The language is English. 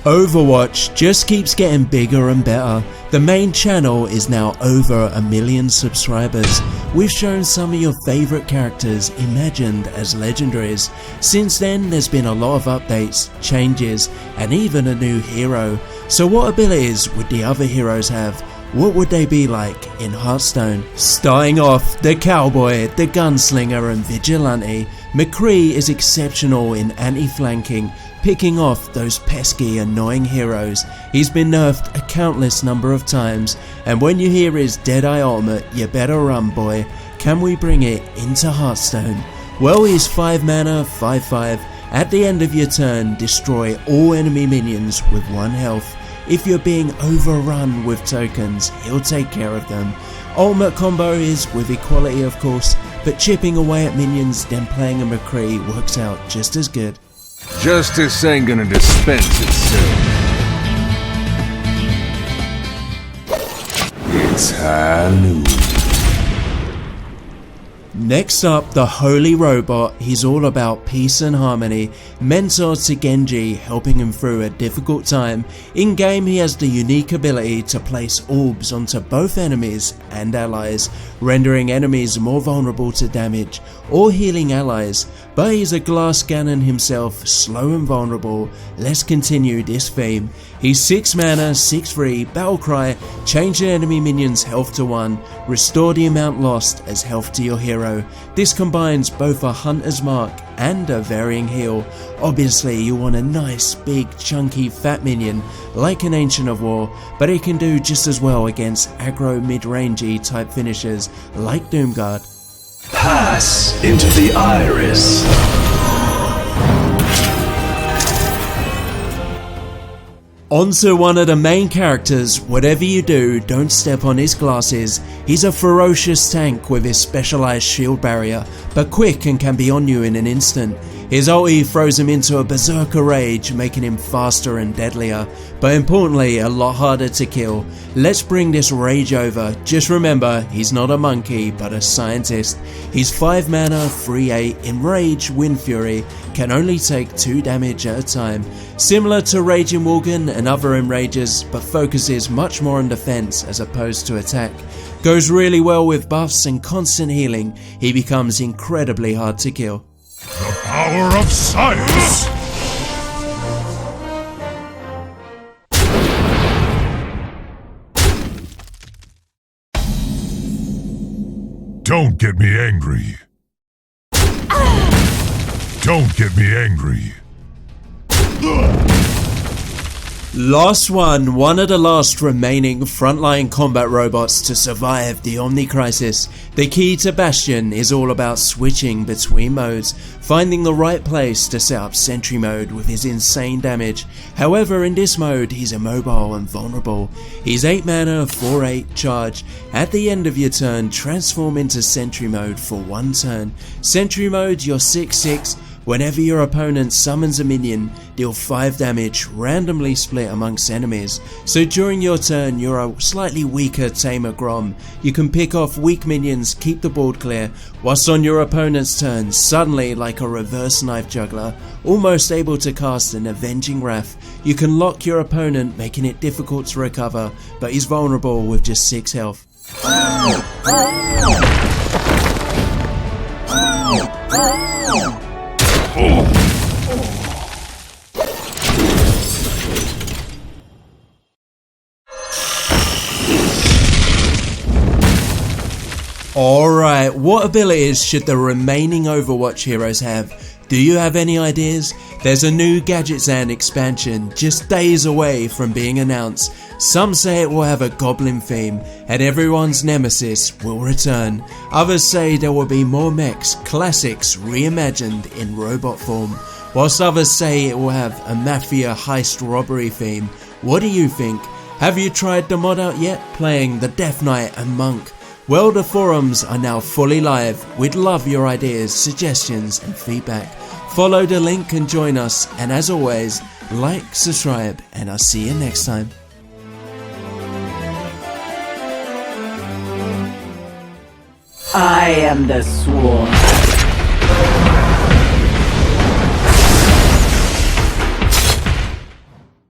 Overwatch just keeps getting bigger and better. The main channel is now over 1 million subscribers. We've shown some of your favourite characters imagined as legendaries. Since then there's been a lot of updates, changes, and even a new hero. So what abilities would the other heroes have? What would they be like in Hearthstone? Starting off, the cowboy, the gunslinger and vigilante. McCree is exceptional in anti-flanking, picking off those pesky annoying heroes. He's been nerfed a countless number of times, and when you hear his Deadeye ultimate, you better run, boy. Can we bring it into Hearthstone? Well, he's 5 mana, 5/5. At the end of your turn, destroy all enemy minions with 1 health. If you're being overrun with tokens, he'll take care of them. Ultimate combo is with equality of course, but chipping away at minions then playing a McCree works out just as good. Justice ain't gonna dispense itself. It's high noon. Next up, the Holy Robot. He's all about peace and harmony. Mentor to Genji, helping him through a difficult time. In game he has the unique ability to place orbs onto both enemies and allies, rendering enemies more vulnerable to damage or healing allies. But he's a glass cannon himself, slow and vulnerable. Let's continue this theme. He's 6 mana, 6/3, Battlecry, change the enemy minion's health to 1, restore the amount lost as health to your hero. This combines both a hunter's mark and a varying heal. Obviously you want a nice, big, chunky, fat minion like an Ancient of War, but it can do just as well against aggro mid-rangey type finishers like Doomguard. Pass into the iris. Onto one of the main characters. Whatever you do, don't step on his glasses. He's a ferocious tank with his specialized shield barrier, but quick and can be on you in an instant. His ulti throws him into a berserker rage, making him faster and deadlier, but importantly a lot harder to kill. Let's bring this rage over. Just remember, he's not a monkey but a scientist. He's 5 mana, 3/8, enrage, wind fury, can only take 2 damage at a time. Similar to Raging Wolgan and other enragers, but focuses much more on defense as opposed to attack. Goes really well with buffs and constant healing. He becomes incredibly hard to kill. The power of science! Don't get me angry. Don't get me angry. Last one of the last remaining frontline combat robots to survive the Omni Crisis. The key to Bastion is all about switching between modes, finding the right place to set up sentry mode with his insane damage. However, in this mode he's immobile and vulnerable. He's 8 mana, 4/8, charge. At the end of your turn, transform into sentry mode for 1 turn. Sentry mode, you're 6/6. Whenever your opponent summons a minion, deal 5 damage, randomly split amongst enemies. So during your turn you're a slightly weaker tamer Grom. You can pick off weak minions, keep the board clear, whilst on your opponent's turn, suddenly like a reverse knife juggler, almost able to cast an avenging wrath. You can lock your opponent, making it difficult to recover, but he's vulnerable with just 6 health. Alright, what abilities should the remaining Overwatch heroes have? Do you have any ideas? There's a new Gadgets and expansion just days away from being announced. Some say it will have a goblin theme and everyone's nemesis will return. Others say there will be more mechs, classics reimagined in robot form. Whilst others say it will have a mafia heist robbery theme. What do you think? Have you tried the mod out yet, playing the Death Knight and Monk? Well, the forums are now fully live. We'd love your ideas, suggestions and feedback. Follow the link and join us, and as always, like, subscribe, and I'll see you next time. I am the Swarm.